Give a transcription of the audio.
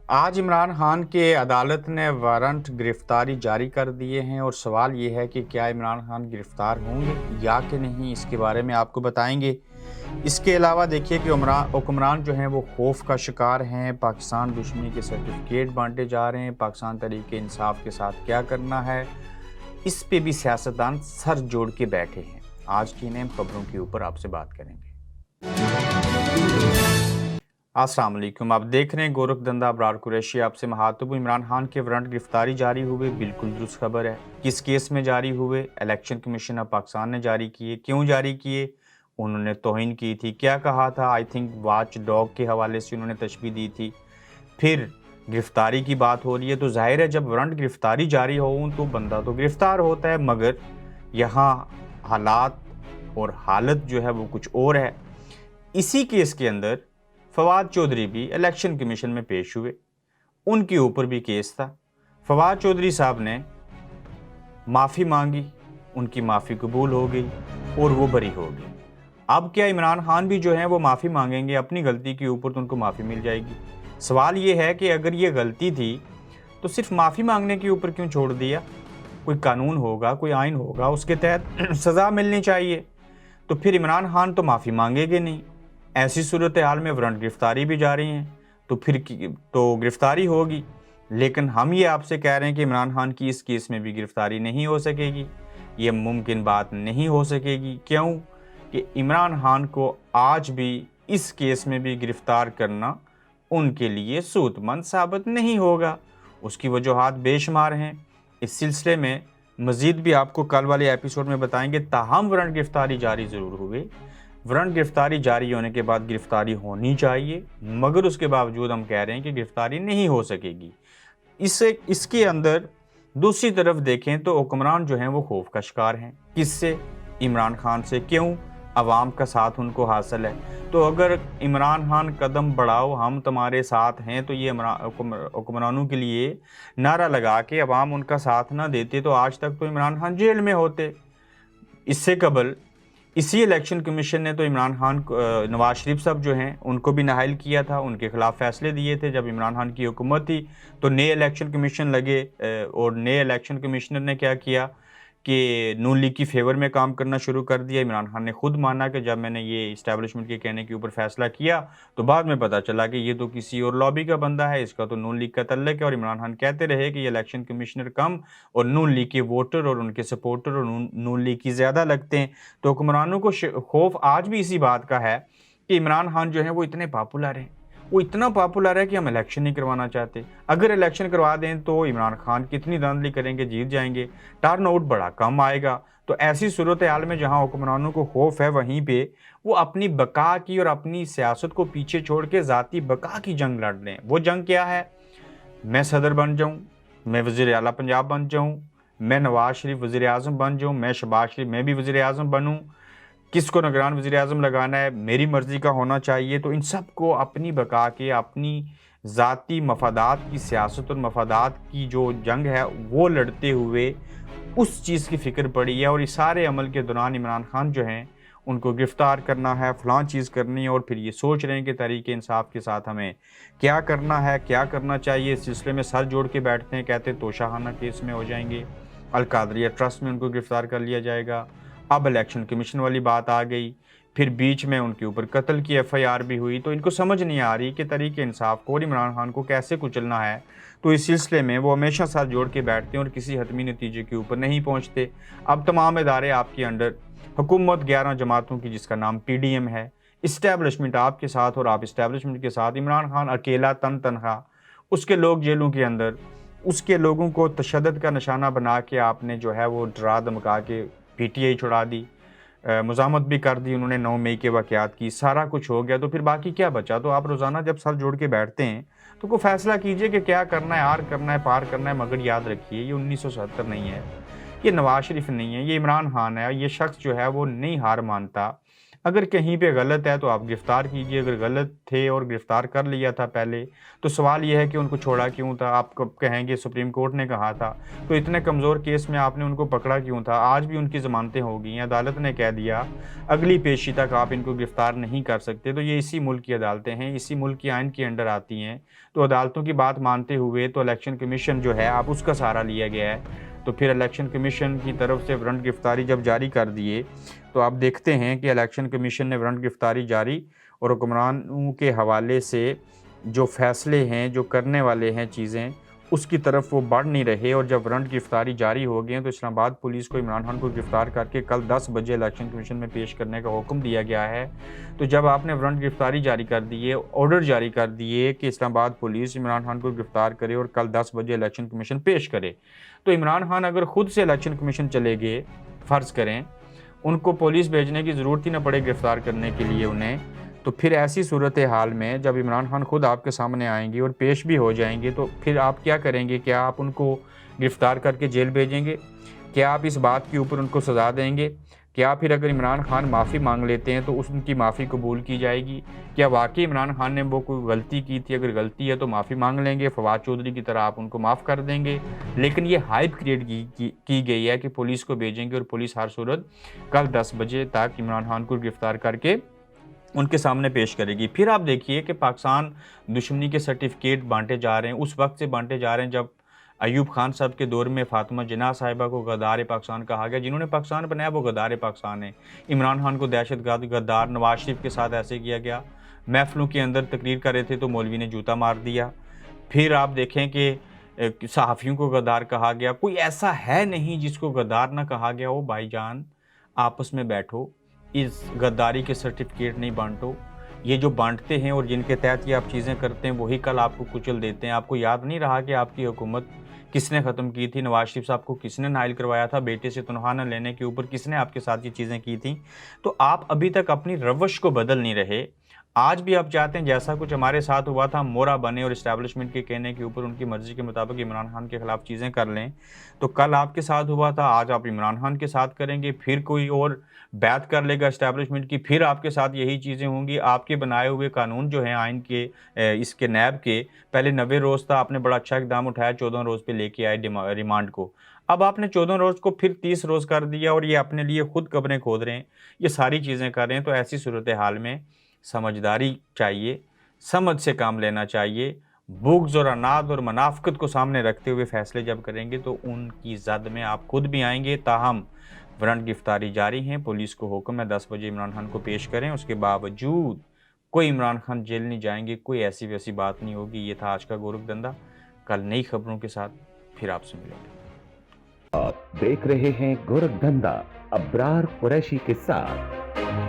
आज इमरान खान के अदालत ने वारंट गिरफ्तारी जारी कर दिए हैं और सवाल ये है कि क्या इमरान खान गिरफ्तार होंगे या कि नहीं, इसके बारे में आपको बताएंगे। इसके अलावा देखिए कि हुक्मरान जो हैं वो खौफ का शिकार हैं, पाकिस्तान दुश्मनी के सर्टिफिकेट बांटे जा रहे हैं, पाकिस्तान तहरीक इंसाफ के साथ क्या करना है, इस पे भी सियासतदान सर जोड़ के बैठे हैं। आज की इन खबरों के ऊपर आपसे बात करेंगे। अस्सलाम वालेकुम, आप देख रहे हैं गोरख धंधा अबरार कुरैशी आपसे महातब। इमरान खान के वारंट गिरफ्तारी जारी हुए, बिल्कुल दुरुस्त खबर है। किस केस में जारी हुए? इलेक्शन कमीशन ऑफ पाकिस्तान ने जारी किए। क्यों जारी किए? उन्होंने तौहीन की थी, क्या कहा था? आई थिंक वाच डॉग के हवाले से उन्होंने तशबीह दी थी। फिर गिरफ्तारी की बात हो रही है, तो जाहिर है जब वारंट गिरफ्तारी जारी हो तो बंदा तो गिरफ्तार होता है, मगर यहाँ हालात और हालत जो है वो कुछ और है। इसी केस के अंदर फवाद चौधरी भी इलेक्शन कमीशन में पेश हुए, उनके ऊपर भी केस था। फवाद चौधरी साहब ने माफ़ी मांगी, उनकी माफ़ी कबूल हो गई और वो बरी हो गई। अब क्या इमरान खान भी जो है वो माफ़ी मांगेंगे अपनी गलती के ऊपर, तो उनको माफ़ी मिल जाएगी? सवाल ये है कि अगर ये गलती थी तो सिर्फ माफ़ी मांगने के ऊपर क्यों छोड़ दिया? कोई कानून होगा, कोई आइन होगा, उसके तहत सज़ा मिलनी चाहिए। तो फिर इमरान खान तो माफ़ी मांगेंगे नहीं। ऐसी सूरत हाल में वारंट गिरफ्तारी भी जा रही हैं, तो फिर तो गिरफ्तारी होगी। लेकिन हम ये आपसे कह रहे हैं कि इमरान खान की इस केस में भी गिरफ्तारी नहीं हो सकेगी। ये मुमकिन बात नहीं हो सकेगी। क्यों? कि इमरान खान को आज भी इस केस में भी गिरफ्तार करना उनके लिए सूतमंद साबित नहीं होगा। उसकी वजूहात बेशुमार हैं। इस सिलसिले में मज़ीद भी आपको कल वाले एपिसोड में बताएंगे। ताहम वारंट गिरफ्तारी जारी ज़रूर हुए। वारंट गिरफ्तारी जारी होने के बाद गिरफ्तारी होनी चाहिए, मगर उसके बावजूद हम कह रहे हैं कि गिरफ्तारी नहीं हो सकेगी। इसके अंदर दूसरी तरफ देखें तो हुक्मरान जो हैं वो खौफ का शिकार हैं। किससे? इमरान खान से। क्यों? अवाम का साथ उनको हासिल है। तो अगर इमरान खान कदम बढ़ाओ, हम तुम्हारे साथ हैं, तो ये हुक्मरानों के लिए नारा लगा के अवाम उनका साथ ना देते तो आज तक तो इमरान खान जेल में होते। इससे कबल इसी इलेक्शन कमीशन ने तो इमरान खान नवाज शरीफ साहब जो हैं उनको भी नाहल किया था, उनके खिलाफ फैसले दिए थे। जब इमरान खान की हुकूमत थी तो नए इलेक्शन कमीशन लगे और नए इलेक्शन कमिश्नर ने क्या किया कि नून लीग की फेवर में काम करना शुरू कर दिया। इमरान खान ने खुद माना कि जब मैंने ये इस्टेब्लिशमेंट के कहने के ऊपर फैसला किया तो बाद में पता चला कि ये तो किसी और लॉबी का बंदा है, इसका तो नून लीग का तल्लक है। और इमरान खान कहते रहे कि ये इलेक्शन कमिश्नर कम और नून लीग के वोटर और उनके सपोर्टर और नून लीग की ज़्यादा लगते हैं। तो हुक्मरानों को खौफ आज भी इसी बात का है कि इमरान खान जो है वो इतने पॉपुलर हैं, वो इतना पॉपुलर है कि हम इलेक्शन नहीं करवाना चाहते। अगर इलेक्शन करवा दें तो इमरान खान कितनी धांधली करेंगे, जीत जाएंगे, टर्न आउट बड़ा कम आएगा। तो ऐसी सूरत हाल में जहां हुक्मरानों को खौफ है, वहीं पे वो अपनी बका की और अपनी सियासत को पीछे छोड़ के ज़ाती बका की जंग लड़ रहे हैं। वो जंग क्या है? मैं सदर बन जाऊँ, मैं वज़ीर आला पंजाब बन जाऊँ, मैं नवाज शरीफ वज़ीर आज़म बन जाऊँ, मैं शहबाज शरीफ मैं भी वज़ीर आज़म बनूँ, किसको निगरान वज़ीर आज़म लगाना है, मेरी मर्ज़ी का होना चाहिए। तो इन सब को अपनी बका के, अपनी ज़ाती मफादात की सियासत और मफादात की जो जंग है वो लड़ते हुए उस चीज़ की फ़िक्र पड़ी है। और इस सारे अमल के दौरान इमरान खान जो हैं उनको गिरफ़्तार करना है, फ़लाँ चीज़ करनी है, और फिर ये सोच रहे हैं कि तहरीक इंसाफ के साथ हमें क्या करना है, क्या करना चाहिए। इस सिलसिले में सर जोड़ के बैठते हैं, कहते हैं तोशाखाना केस में हो जाएंगे, अल कादरिया ट्रस्ट में उनको गिरफ़्तार कर लिया जाएगा। अब इलेक्शन कमीशन वाली बात आ गई, फिर बीच में उनके ऊपर कत्ल की FIR भी हुई। तो इनको समझ नहीं आ रही कि तहरीक इंसाफ को और इमरान खान को कैसे कुचलना है। तो इस सिलसिले में वो हमेशा साथ जोड़ के बैठते हैं और किसी हतमी नतीजे के ऊपर नहीं पहुँचते। अब तमाम इदारे आपके अंडर, हुकूमत 11 जमातों की जिसका नाम PDM है, इस्टेब्लिशमेंट आपके साथ और आप इस्टेब्लिशमेंट के साथ। इमरान खान अकेला तनहा, उसके लोग जेलों के अंदर, उसके लोगों को तशद्दुद का निशाना बना के आपने जो है वो डरा धमका के PTI छुड़ा दी, मुज़ामत भी कर दी उन्होंने। 9 मई के वाक़यात की, सारा कुछ हो गया, तो फिर बाकी क्या बचा? तो आप रोज़ाना जब सर जोड़ के बैठते हैं तो कोई फ़ैसला कीजिए कि क्या करना है, आर करना है, पार करना है। मगर याद रखिए ये 1977 नहीं है, ये नवाज शरीफ नहीं है, ये इमरान खान है। ये शख्स जो है वो नहीं हार मानता। अगर कहीं पे गलत है तो आप गिरफ्तार कीजिए, अगर गलत थे और गिरफ्तार कर लिया था पहले, तो सवाल ये है कि उनको छोड़ा क्यों था? आप कब कहेंगे सुप्रीम कोर्ट ने कहा था, तो इतने कमज़ोर केस में आपने उनको पकड़ा क्यों था? आज भी उनकी ज़मानतें हो गई हैं, अदालत ने कह दिया, अगली पेशी तक आप इनको गिरफ्तार नहीं कर सकते। तो ये इसी मुल्क की अदालतें हैं, इसी मुल्क के आइन के अंडर आती हैं। तो अदालतों की बात मानते हुए तो इलेक्शन कमीशन जो है, अब उसका सहारा लिया गया है। तो फिर इलेक्शन कमीशन की तरफ से वारंट गिरफ्तारी जब जारी कर दिए, तो आप देखते हैं कि इलेक्शन कमीशन ने वारंट गिरफ्तारी जारी और हुक्मरानों के हवाले से जो फ़ैसले हैं, जो करने वाले हैं चीज़ें, उसकी तरफ वो बढ़ नहीं रहे। और जब वारंट गिरफ्तारी जारी हो गए तो इस्लामाबाद पुलिस को इमरान खान को गिरफ्तार करके कल 10 बजे इलेक्शन कमीशन में पेश करने का हुक्म दिया गया है। तो जब आपने वारंट गिरफ्तारी जारी कर दिए, ऑर्डर जारी कर दिए कि इस्लामाबाद पुलिस इमरान खान को गिरफ्तार करे और कल 10 बजे इलेक्शन कमीशन पेश करे, तो इमरान खान अगर खुद से इलेक्शन कमीशन चले गए, फ़र्ज़ करें, उनको पुलिस भेजने की ज़रूरत ही ना पड़े गिरफ़्तार करने के लिए उन्हें, तो फिर ऐसी सूरत हाल में जब इमरान खान खुद आपके सामने आएँगे और पेश भी हो जाएँगे, तो फिर आप क्या करेंगे? क्या आप उनको गिरफ़्तार करके जेल भेजेंगे? क्या आप इस बात के ऊपर उनको सज़ा देंगे? क्या फिर अगर इमरान खान माफ़ी माँग लेते हैं तो उनकी माफ़ी कबूल की जाएगी? क्या वाक़ई इमरान खान ने वो कोई गलती की थी? अगर गलती है तो माफ़ी माँग लेंगे, फवाद चौधरी की तरह आप उनको माफ़ कर देंगे। लेकिन ये हाइप क्रिएट की गई है कि पुलिस को भेजेंगे और पुलिस हर सूरत कल 10 बजे तक इमरान खान को गिरफ़्तार करके उनके सामने पेश करेगी। फिर आप देखिए कि पाकिस्तान दुश्मनी के सर्टिफ़िकेट बाँटे जा रहे हैं, उस वक़्त से बाँटे जा रहे हैं जब अयूब खान साहब के दौर में फ़ातिमा जिन्नाह साहिबा को गद्दार पाकिस्तान कहा गया। जिन्होंने पाकिस्तान बनाया वो गद्दार पाकिस्तान है। इमरान खान को दहशतगर्द, गद्दार, नवाज़ शरीफ के साथ ऐसे किया गया। महफ़िलों के अंदर तकरीर कर रहे थे तो मौलवी ने जूता मार दिया। फिर आप देखें कि सहाफ़ियों को गद्दार कहा गया। कोई ऐसा है नहीं जिसको गद्दार ना कहा गया हो। भाईजान, आपस में बैठो, इस गद्दारी के सर्टिफ़िकेट नहीं बाँटो। ये जो बाँटते हैं और जिनके तहत ये आप चीज़ें करते हैं, वही कल आपको कुचल देते हैं। आपको याद नहीं रहा कि आपकी हुकूमत किसने ख़त्म की थी? नवाज़ शरीफ साहब को किसने नाइल करवाया था? बेटे से तनख्वाह न लेने के ऊपर किसने आपके साथ ये चीज़ें की थी? तो आप अभी तक अपनी रवश को बदल नहीं रहे। आज भी आप चाहते हैं जैसा कुछ हमारे साथ हुआ था, हम मोहरा बने और एस्टेब्लिशमेंट के कहने के ऊपर उनकी मर्ज़ी के मुताबिक इमरान खान के खिलाफ चीज़ें कर लें। तो कल आपके साथ हुआ था, आज आप इमरान खान के साथ करेंगे, फिर कोई और बैत कर लेगा एस्टेब्लिशमेंट की, फिर आपके साथ यही चीज़ें होंगी। आपके बनाए हुए कानून जो हैं आइन के इसके नैब के, पहले 90 रोज़ था, आपने बड़ा अच्छा इक़दाम उठाया, 14 रोज़ पे लेके आए रिमांड को। अब आपने 14 रोज़ को फिर 30 रोज़ कर दिया और ये अपने लिए खुद कब्रें खोद रहे हैं। ये सारी चीज़ें कर रहे हैं। तो ऐसी सूरत हाल में समझदारी चाहिए, समझ से काम लेना चाहिए। बुग़्ज़ और अनाद और मुनाफ़िक़त को सामने रखते हुए फ़ैसले जब करेंगे तो उनकी ज़द में आप खुद भी आएँगे। ताहम वारंट गिरफ़्तारी जारी है, पुलिस को हुक्म है 10 बजे इमरान खान को पेश करें। उसके बावजूद कोई इमरान खान जेल नहीं जाएँगे, कोई ऐसी-वैसी बात नहीं होगी। ये था आज का गोरखधंधा। कल नई खबरों के साथ फिर आपसे मिलेंगे। आप देख रहे हैं गोरखधंधा अब्रार कुरैशी के साथ।